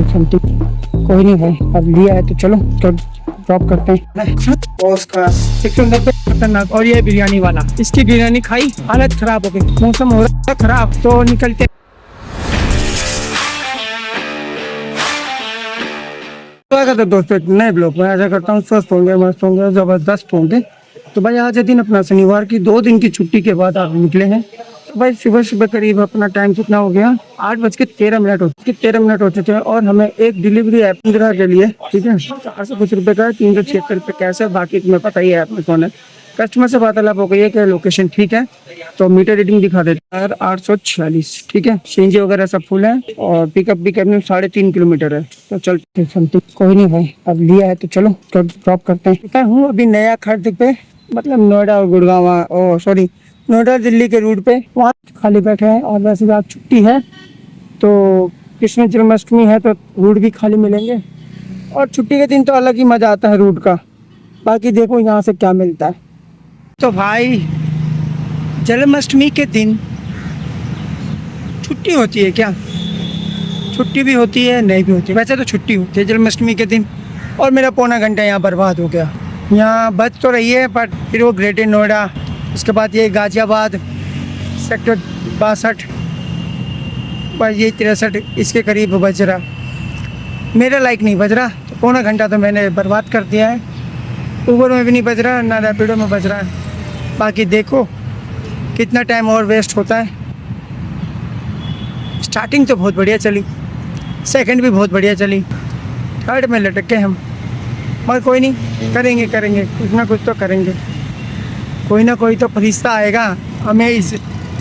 Something. कोई नहीं भाई, अब लिया है तो चलो तो ड्रॉप करते हैं। उसका 190 खतरनाक। और ये बिरयानी वाला, इसकी बिरयानी खाई, हालत खराब हो गई। मौसम हो रहा है खराब तो निकलते। स्वागत है दोस्तों एक नए ब्लॉग में। आशा करता हूँ स्वस्थ होंगे, मस्त होंगे, जबरदस्त होंगे। तो भाई आज है दिन अपना शनिवार की 2 दिन की छुट्टी के बाद आप निकले हैं। तो भाई सुबह सुबह करीब अपना टाइम कितना हो गया, 8:13 हो चुके हैं। और हमें एक डिलीवरी ऐप इंदिरा के लिए, ठीक है, 400 कुछ रुपए का है, 376 रुपये कैश है। बाकी तुम्हें पता ही है ऐप में कौन है। कस्टमर से वार्तालाप हो गई है कि लोकेशन ठीक है, तो मीटर रीडिंग दिखा देता है 846, ठीक है। सीएनजी वगैरह सब फुल है और पिकअप भी करने 3.5 किलोमीटर है। तो चलते समथिंग। कोई नहीं भाई, अब लिया है तो चलो तो ड्रॉप करते हैं। मैं हूँ अभी नया खर्च पे, मतलब नोएडा और गुड़गांव, ओ सॉरी नोएडा दिल्ली के रूट पे। वहाँ खाली बैठे हैं और वैसे भी आज छुट्टी है, तो कृष्ण जन्माष्टमी है तो रूट भी खाली मिलेंगे। और छुट्टी के दिन तो अलग ही मजा आता है रूट का। बाकी देखो यहाँ से क्या मिलता है। तो भाई जन्माष्टमी के दिन छुट्टी होती है क्या? छुट्टी भी होती है, नहीं भी होती। वैसे तो छुट्टी होती है जन्माष्टमी के दिन। और मेरा पौना घंटा यहाँ बर्बाद हो गया। यहाँ बच तो रही है पर फिर वो ग्रेटर नोएडा, उसके बाद ये गाजियाबाद सेक्टर 62 पर ये 63 इसके करीब बज रहा। मेरे लायक नहीं बज रहा, तो पौना घंटा तो मैंने बर्बाद कर दिया है। ऊबर में भी नहीं बज रहा, ना रैपिडो में बज रहा है। बाकी देखो कितना टाइम और वेस्ट होता है। स्टार्टिंग तो बहुत बढ़िया चली, सेकंड भी बहुत बढ़िया चली, थर्ड में लटक के हम। मगर कोई नहीं, करेंगे कुछ ना कुछ तो करेंगे। कोई ना कोई तो फरिश्ता आएगा, हमें इस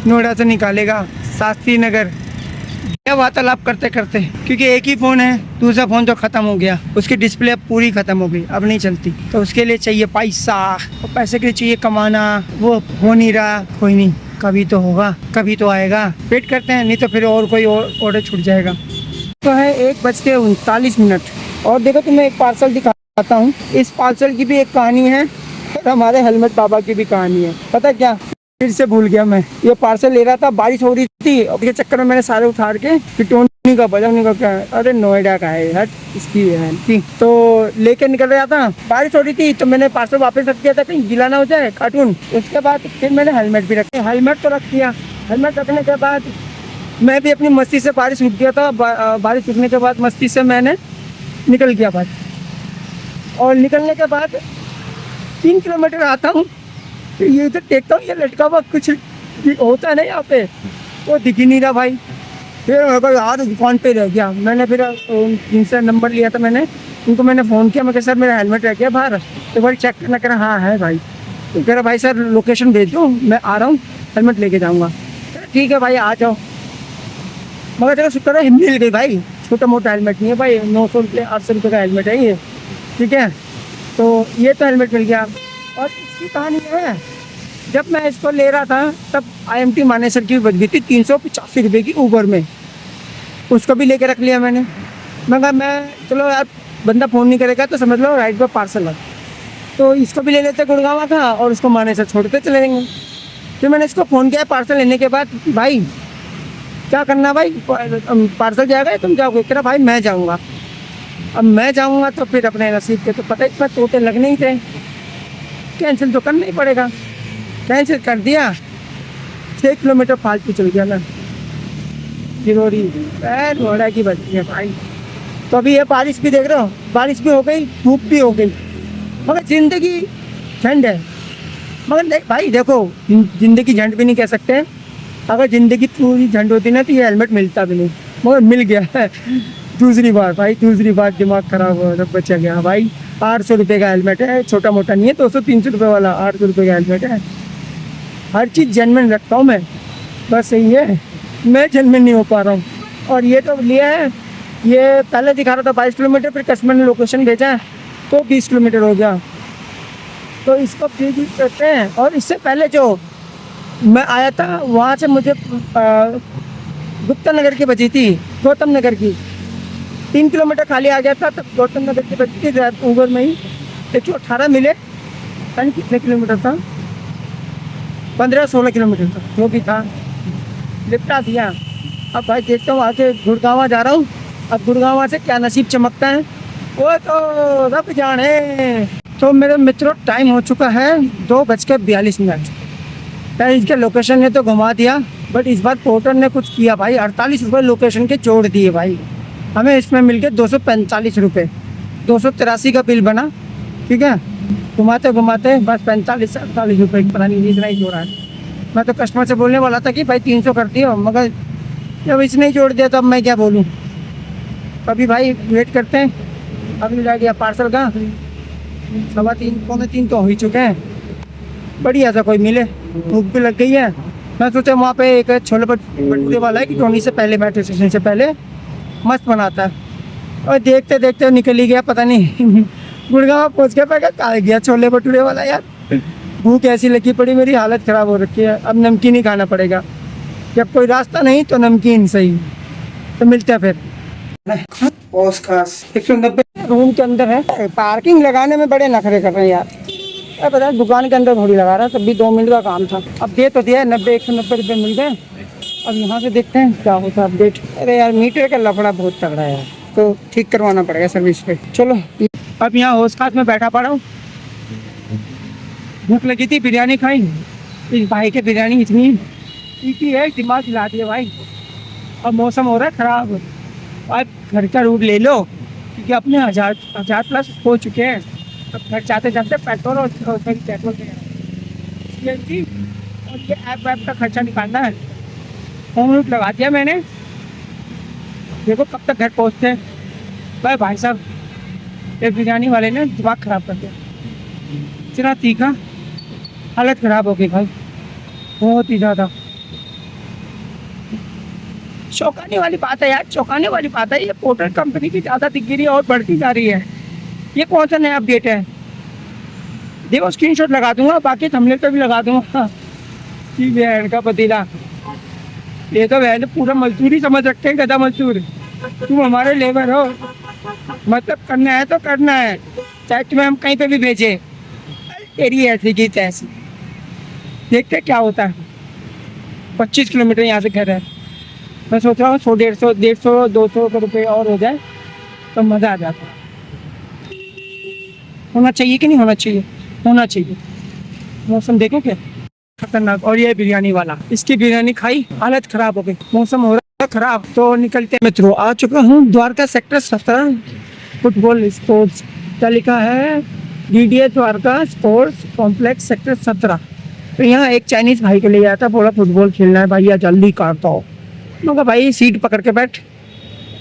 नोएडा से निकालेगा, शास्त्री नगर। क्या वार्तालाप करते करते, क्योंकि एक ही फ़ोन है, दूसरा फ़ोन तो ख़त्म हो गया, उसकी डिस्प्ले अब पूरी ख़त्म हो गई, अब नहीं चलती। तो उसके लिए चाहिए पैसा, और पैसे के लिए चाहिए कमाना, वो हो नहीं रहा। कोई नहीं, कभी तो होगा, कभी तो आएगा। वेट करते हैं, नहीं तो फिर और कोई ऑर्डर छूट जाएगा। तो है 1:39। और देखो तुम्हें एक पार्सल दिखाता हूँ। इस पार्सल की भी एक कहानी है और हमारे हेलमेट बाबा की भी कहानी है। पता क्या, फिर से भूल गया मैं। ये पार्सल ले रहा था, बारिश हो रही थी, और इसके चक्कर में मैंने सारे उठार के टोनी का बजाने का क्या, अरे नोएडा का है, हट इसकी है थी। तो लेके निकल रहा था, बारिश हो रही थी, तो मैंने पार्सल वापस रख दिया था कहीं गीला ना हो जाए कार्टून। उसके बाद फिर मैंने हेलमेट भी रखे, हेलमेट तो रख दिया। हेलमेट रखने के बाद मैं भी अपनी मस्ती से, बारिश रुक गया था, बारिश रुकने के बाद मस्ती से मैंने निकल गया बात। और निकलने के बाद 3 किलोमीटर आता हूँ, तो ये तो देखता हूँ ये लटका हुआ कुछ होता है ना यहाँ पे, वो दिख ही नहीं रहा भाई। फिर यार दुकान पे रह गया। मैंने फिर इनसे नंबर लिया था, मैंने उनको मैंने फ़ोन किया, मैं कहा सर मेरा हेलमेट रह गया बाहर। तो भाई चेक करना, कह रहा हाँ है भाई। तो कह रहा भाई सर लोकेशन भेज दो, मैं आ रहा हूँ, हेलमेट लेके जाऊँगा। ठीक है भाई आ जाओ। मगर चलो शुक्र है मिल गई भाई, छोटा मोटा हेलमेट नहीं है भाई, 900 रुपये 800 रुपये का हेलमेट है ये, ठीक है। तो ये तो हेलमेट मिल गया। और इसकी कहानी है, जब मैं इसको ले रहा था तब IMT मानेसर की बज गई थी 385 रुपये की ऊबर में। उसको भी लेके रख लिया मैंने। मैं कहा मैं चलो यार बंदा फ़ोन नहीं करेगा तो समझ लो राइट पर पार्सल है, तो इसको भी ले लेते गुड़गांव का और उसको मानेसर छोड़ते चले जाएंगे। फिर मैंने इसको फ़ोन किया पार्सल लेने के बाद, भाई क्या करना भाई, पार्सल जाएगा तुम जाओगे? कह रहा भाई मैं जाऊँगा। अब मैं जाऊँगा तो फिर अपने नसीब के तो पता ही, इतना तोते लगने ही थे, कैंसिल तो करना ही पड़ेगा। कैंसिल कर दिया, 6 किलोमीटर फालतू चल गया मैं गिरोरी, नोएडा की बची है भाई। तो अभी ये बारिश भी देख रहे हो, बारिश भी हो गई, धूप भी हो गई, मगर ज़िंदगी झंड है। मगर देख भाई, देखो ज़िंदगी झंड भी नहीं कह सकते। अगर ज़िंदगी पूरी झंड होती ना तो ये हेलमेट मिलता भी नहीं, मगर मिल गया है। दूसरी बार भाई, दूसरी बार दिमाग ख़राब हुआ, तब बचा गया भाई। 800 रुपये का हेलमेट है, छोटा मोटा नहीं है, 200-300 रुपये वाला 800 रुपये का हेलमेट है। हर चीज़ जेन्युइन रखता हूँ मैं, बस यही है मैं जेन्युइन नहीं हो पा रहा हूँ। और ये तो लिया है, ये पहले दिखा रहा था 22 किलोमीटर, फिर कस्टमर ने लोकेशन भेजा तो 20 किलोमीटर हो गया। तो इसको भी करते हैं। और इससे पहले जो मैं आया था वहाँ से मुझे गुप्ता नगर की बची थी, गौतम नगर की 3 किलोमीटर खाली आ गया था, तब गौतम नगर की बची थी ऊबर में ही। 118 मिले, पता कितने किलोमीटर था, 15-16 किलोमीटर था, जो भी था निपटा दिया। अब भाई देखता हूँ आके गुड़गांव जा रहा हूँ, अब गुड़गांव से क्या नसीब चमकता है वो तो रब जाने। तो मेरे मित्रों टाइम हो चुका है 2:42। यार इसके लोकेशन ने तो घुमा दिया, बट इस बार पोर्टर ने कुछ किया भाई, 48 रुपये लोकेशन के जोड़ दिए भाई। हमें इसमें मिल गए 245 रुपये, 283 का बिल बना। ठीक है, घुमाते घुमाते बस 45-48 रुपये पता नहीं इतना ही जोड़ा है। मैं तो कस्टमर से बोलने वाला था कि भाई 300 कर दियो, मगर जब इसने ही जोड़ दिया तो अब मैं क्या बोलूँ। अभी भाई वेट करते हैं, अभी मिला दिया पार्सल का 3:15 पौने 3 तो हो ही चुके हैं। बढ़िया सा कोई मिले, भूख भी लग गई है। मैं सोचा वहाँ पे एक छोले भटूरे वाला है कि टोनी से पहले मेट्रो स्टेशन से पहले मस्त बनाता है, और देखते देखते निकल ही गया पता नहीं गुड़गांव पहुँच के मैं कहा गया छोले भटूरे वाला। यार भूख ऐसी लगी पड़ी, मेरी हालत ख़राब हो रखी है। अब नमकीन ही खाना पड़ेगा, जब कोई रास्ता नहीं तो नमकीन सही। तो मिलते हैं फिर। पॉस खास 190 रूम के अंदर है। पार्किंग लगाने में बड़े नखरे कर रहे हैं यार। अरे पता है दुकान के अंदर थोड़ी लगा रहा, तब भी 2 मिनट का काम था। अब दे तो दिया 190 रुपये मिल गए। अब यहाँ से देखते हैं क्या होता है अपडेट। अरे यार मीटर का लफड़ा बहुत तगड़ा है, तो ठीक करवाना पड़ेगा सर्विस पे। चलो अब यहाँ होश खास में बैठा पड़ा हूँ। भूख लगी थी, बिरयानी खाई। इस भाई के बिरयानी इतनी तीखी है, दिमाग हिला दिया भाई। अब मौसम हो रहा है ख़राब, अब घर का रूट ले लो, क्योंकि अपने हजार प्लस हो चुके हैं। अब घर जाते जाते पेट्रोल और पेट्रोल CNG और ये ऐप वैप का खर्चा निकालना है। होम रूट लगा दिया मैंने, देखो कब तक घर पहुँचते हैं। भाई साहब ये बिरयानी वाले ने दिमाग ख़राब कर दिया, इतना तीखा, हालत ख़राब हो गई भाई, बहुत ही ज़्यादा। चौंकाने वाली बात है यार, चौंकाने वाली बात है। ये पोर्टर कंपनी की ज़्यादा दिखगिरी और बढ़ती जा रही है। ये कौन सा नया अपडेट है? देखो स्क्रीनशॉट लगा दूंगा, बाकी थंबनेल पे भी लगा दूंगा। कि बहन का पतीला, ये तो बहन पूरा मजदूर ही समझ रखते हैं, गधा मजदूर। तुम हमारे लेबर हो, मतलब करना है तो करना है, चाहे तुम्हें हम कहीं पे भी भेजें। तेरी ऐसी की तैसी, देखते क्या होता है। 25 किलोमीटर यहाँ से घर है। मैं सोच रहा हूँ 100-150 रुपये और हो जाए तो मज़ा आ जाता है। होना चाहिए कि नहीं होना चाहिए? होना चाहिए। मौसम देखो क्या खतरनाक। और ये बिरयानी वाला, इसकी बिरयानी खाई, हालत ख़राब हो गई। मौसम हो रहा है ख़राब, तो निकलते हैं मित्रों। आ चुका हूँ द्वारका सेक्टर 17 फुटबॉल स्पोर्ट्स। क्या लिखा है? DDA Dwarka sports complex sector 17। तो यहाँ एक चाइनीज़ भाई को ले आया था, बोला फुटबॉल खेलना है भैया, जल्दी काटता हो। मैं कहा भाई सीट पकड़ के बैठ।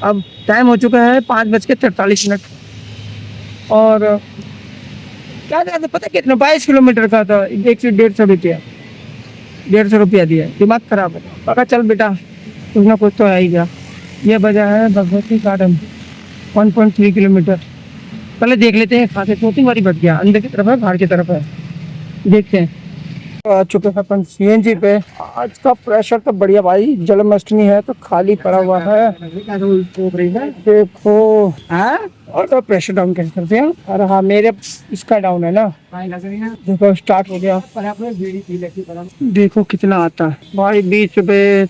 अब टाइम हो चुका है 5:43 और क्या था पता कितना, 22 किलोमीटर का था। 150 रुपया, 150 रुपया दिया। दिमाग खराब है। पका चल बेटा, कुछ ना कुछ तो है ही गया। ये वजह है भगवती गार्डन 1.3 किलोमीटर। पहले देख लेते हैं, खाते 2-3 बारी बढ़ गया। अंदर की तरफ है, बाहर की तरफ है, देखते हैं। आ चुके हैं अपन CNG पे। आज का प्रेशर तो बढ़िया भाई, जन्माष्टमी है तो खाली पड़ा हुआ है। देखो और प्रेशर डाउन कैसे करते हैं। अरे हाँ मेरे इसका डाउन है ना, देखो स्टार्ट हो गया। देखो कितना आता है भाई, 20 रुपये,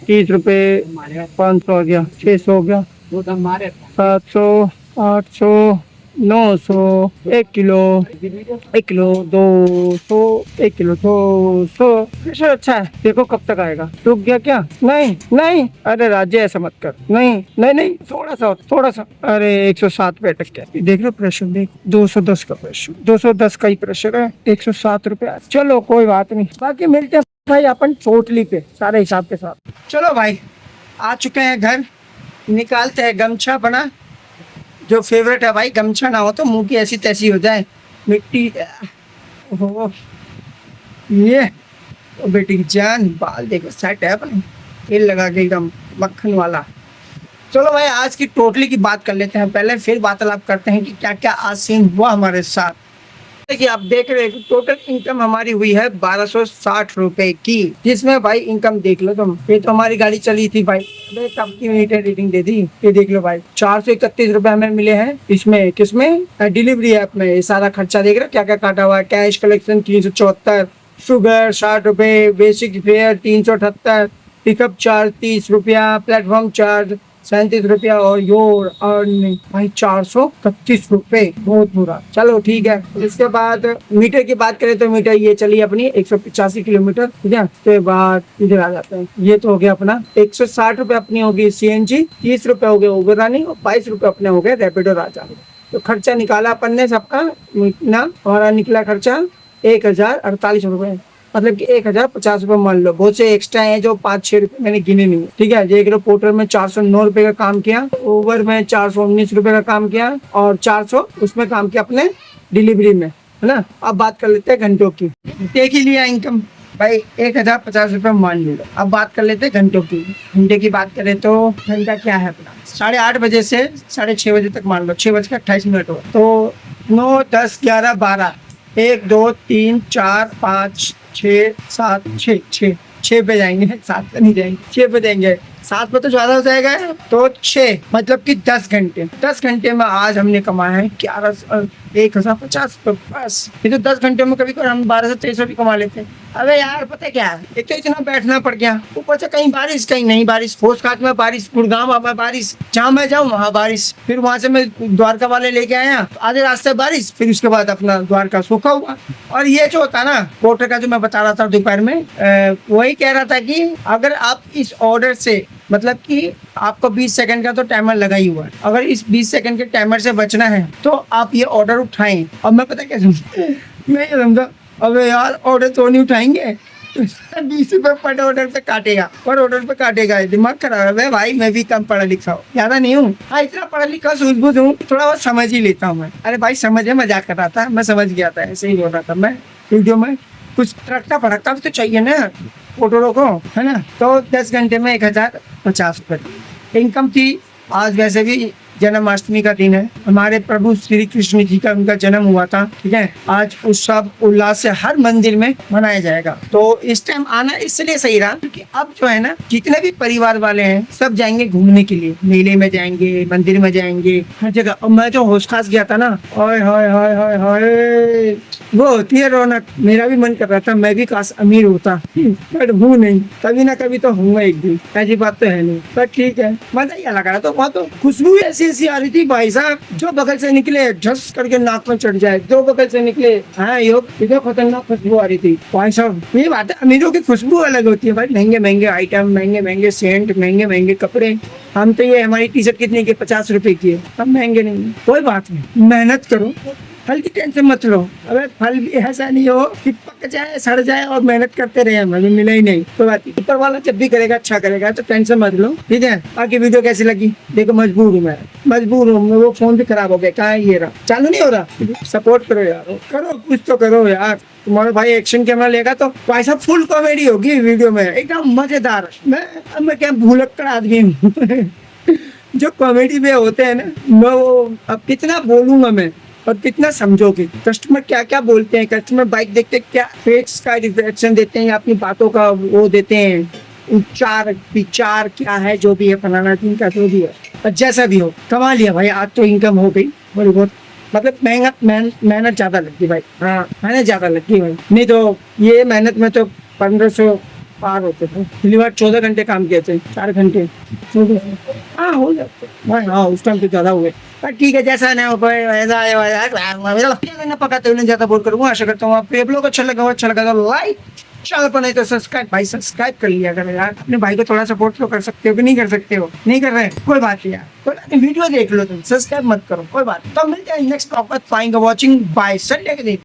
30 रुपये, 500 हो गया, 600 हो गया, 700, 800, 900, 1 किलो, 1 किलो 200, 1 किलो 200। प्रेशर अच्छा है। देखो कब तक आएगा। रुक गया क्या? नहीं नहीं, अरे राज्य ऐसा मत कर। नहीं नहीं नहीं, थोड़ा सा। अरे 107 पे अटक गया। देख लो प्रेशर, देख 210 का प्रेशर, 210 का ही प्रेशर है। 107 रुपये। चलो कोई बात नहीं, बाकी मिलते हैं भाई अपन टोटली पे सारे हिसाब के साथ। चलो भाई आ चुके हैं घर, निकालते हैं गमछा। बना जो फेवरेट है भाई, गमछा ना हो तो मुंह की ऐसी तैसी हो जाए मिट्टी। ओहो ये तो बेटी की जान। बाल देखो सेट है अपने, तेल लगा के एकदम मक्खन वाला। चलो भाई आज की टोटली की बात कर लेते हैं पहले, फिर वार्तालाप करते हैं कि क्या क्या आज सीन हुआ हमारे साथ। देखिए आप देख रहे हैं टोटल इनकम हमारी हुई है 1260 रुपए की, जिसमें भाई इनकम देख लो तुम। ये तो हमारी गाड़ी चली थी भाई, कब की मीटर रीडिंग दे दी। ये देख लो भाई 431 रुपए हमें मिले हैं इसमें। किसमें? डिलीवरी ऐप में। ये सारा खर्चा देख रहे हो क्या क्या काटा हुआ है। कैश कलेक्शन 374, शुगर 60 रुपए, बेसिक फेयर 378, पिकअप चार्ज 30 रुपया, प्लेटफॉर्म चार्ज ₹37 और योर अर्निंग भाई ₹431, बहुत बुरा। चलो ठीक है। इसके बाद मीटर की बात करें तो मीटर ये चली अपनी 185 किलोमीटर, ठीक है। उसके बाद इधर आ जाते हैं, ये तो हो गया अपना ₹160 अपनी होगी CNG, ₹30 हो गए उबर रनिंग और ₹22 अपने हो गए रैपिडो राजा। तो खर्चा निकाला अपन ने सबका, ना हमारा निकला खर्चा ₹1048, मतलब कि ₹1050 मान लो। बहुत से एक्स्ट्रा है जो 5-6 रुपए मैंने गिने नहीं, ठीक है। देख लो, पोर्टर में ₹409 का काम किया, ओवर में ₹419 का काम किया और 400 उसमें काम किया अपने डिलीवरी में, है ना। अब बात कर लेते हैं घंटों की। देख ही लिया इनकम भाई, ₹1050 मान लो। अब बात कर लेते हैं घंटों की। घंटे की बात करें तो घंटा क्या है अपना 8:30 बजे से 6:30 बजे तक मान लो, 6:28 हो। तो 9, 10, 11, 12, 1, 2, 3, 4, 5, 6, 7, 6 पे जाएंगे, 7 पे नहीं जाएंगे, 6 पे जाएंगे। 7 पे तो ज्यादा हो जाएगा, तो 6 मतलब कि 10 घंटे। 10 घंटे में आज हमने कमाया है 1050 बस। ये तो 10 घंटे में कभी कभी हम 12 से 1300 भी कमा लेते हैं। अबे यार पता है क्या, एक तो इतना बैठना पड़ गया, ऊपर से कहीं बारिश कहीं नहीं बारिश, फोर्सखात में बारिश, गुड़गांव में बारिश, जहाँ मैं जाऊँ वहाँ बारिश। फिर वहां से मैं द्वारका वाले लेके आया, आधे रास्ते बारिश, फिर उसके बाद अपना द्वारका सूखा हुआ। और ये जो होता ना पोर्टर का, जो मैं बता रहा था दोपहर में, वही कह रहा था कि अगर आप इस ऑर्डर से, मतलब कि आपको 20 सेकंड का तो टाइमर लगा ही हुआ है, अगर इस 20 सेकंड के टाइमर से बचना है तो आप ये ऑर्डर उठाएं। अब मैं पता क्या समझा, मैं ये समझा अबे यार ऑर्डर तो नहीं उठाएंगे, 20 रुपए पर ऑर्डर पे काटेगा, पर ऑर्डर पे काटेगा। दिमाग खराब है भाई, मैं भी कम पढ़ा लिखा हूँ, ज्यादा नहीं हूँ। हाँ, इतना पढ़ा लिखा सूझबूझ हूँ, थोड़ा बहुत समझ ही लेता हूँ मैं। अरे भाई समझे, मजाक कर रहा था, मैं समझ गया था, ऐसे ही बोल रहा था मैं। वीडियो में कुछ रखता पढ़ता भी तो चाहिए ना फोटो को, है ना। तो 10 घंटे में ₹1050 इनकम थी। आज वैसे भी जन्माष्टमी का दिन है, हमारे प्रभु श्री कृष्ण जी का उनका जन्म हुआ था, ठीक है। आज उत्सव उल्लास से हर मंदिर में मनाया जाएगा। तो इस टाइम आना इसलिए सही रहा क्योंकि अब जो है ना, जितने भी परिवार वाले हैं सब जाएंगे घूमने के लिए, मेले में जाएंगे, मंदिर में जाएंगे, हर जगह। और मैं जो होश खास गया था ना, हाय हाय हाय हाय हाय, वो होती है रौनक। मेरा भी मन कर रहा था मैं भी काश अमीर होता, पर हूँ नहीं, कभी ना कभी तो हूँ एक दिन, ऐसी बात तो है नहीं। पर ठीक है, मजा ही लग रहा। तो वहाँ तो खुशबू ऐसी आ रही थी भाई साहब, जो बगल से निकले झस करके नाक में चढ़ जाए, जो बगल से निकले, हाँ योग, इतना खतरनाक खुशबू आ रही थी भाई साहब। ये बात है, अमीरों की खुशबू अलग होती है भाई, महंगे महंगे आइटम, महंगे महंगे सेंट, महंगे महंगे कपड़े। हम तो ये हमारी टी शर्ट कितने की, ₹50 की है, हम महंगे नहीं। कोई बात नहीं, मेहनत करो, फल की टेंशन मत लो। अबे फल भी ऐसा नहीं हो कि पक जाए, सड़ जाए और मेहनत करते रहे, हमें मिला ही नहीं। कोई बात नहीं, ऊपर वाला जब भी करेगा अच्छा करेगा, तो टेंशन मत लो, ठीक है। बाकी वीडियो कैसी लगी देखो, मजबूर हूँ मैं, मजबूर हूँ। वो फोन भी खराब हो गया, कहाँ है ये रहा, चालू नहीं हो रहा। सपोर्ट करो यार, करो कुछ तो करो यार। तुम्हारा भाई एक्शन कैमरा लेगा तो भाई साहब फुल कॉमेडी होगी वीडियो में, एकदम मजेदार। मैं क्या भूलक्कड़ आदमी हूँ जो कॉमेडी में होते हैं ना, मैं वो अब कितना बोलूंगा मैं और कितना समझोगे। कस्टमर क्या क्या बोलते हैं, कस्टमर बाइक देखते क्या फेस का रिएक्शन देते हैं, अपनी बातों का वो देते हैं, विचार क्या है, जो भी है फलाना दिन का, जो भी है, और जैसा भी हो। कमा लिया भाई, आज तो इनकम हो गई थोड़ी बहुत। मतलब मेहनत ज्यादा लगती भाई, हाँ मेहनत ज्यादा लगती भाई, नहीं तो ये मेहनत में तो 1500 पार होते थे। पिछली बार 14 घंटे काम किए थे, 4 घंटे, हाँ हो जाते भाई, हाँ उस टाइम तो ज्यादा हुए। पर ठीक है, जैसा ना पकाते हुए ज्यादा बोल करूँगा। आशा करता हूँ आपको ब्लॉग अच्छा लगा तो लाइक, चैनल पर नहीं तो सब्सक्राइब। भाई सब्सक्राइब कर लिया करो यार, अपने भाई को थोड़ा सपोर्ट तो कर सकते हो कि नहीं कर सकते हो, नहीं कर रहे कोई बात नहीं यार, कोई बात नहीं, वीडियो देख लो तुम, सब्सक्राइब मत करो, कोई बात। तो मिलते हैं नेक्स्ट ब्लॉग में, thank you for watching, bye, Sunday के दिन।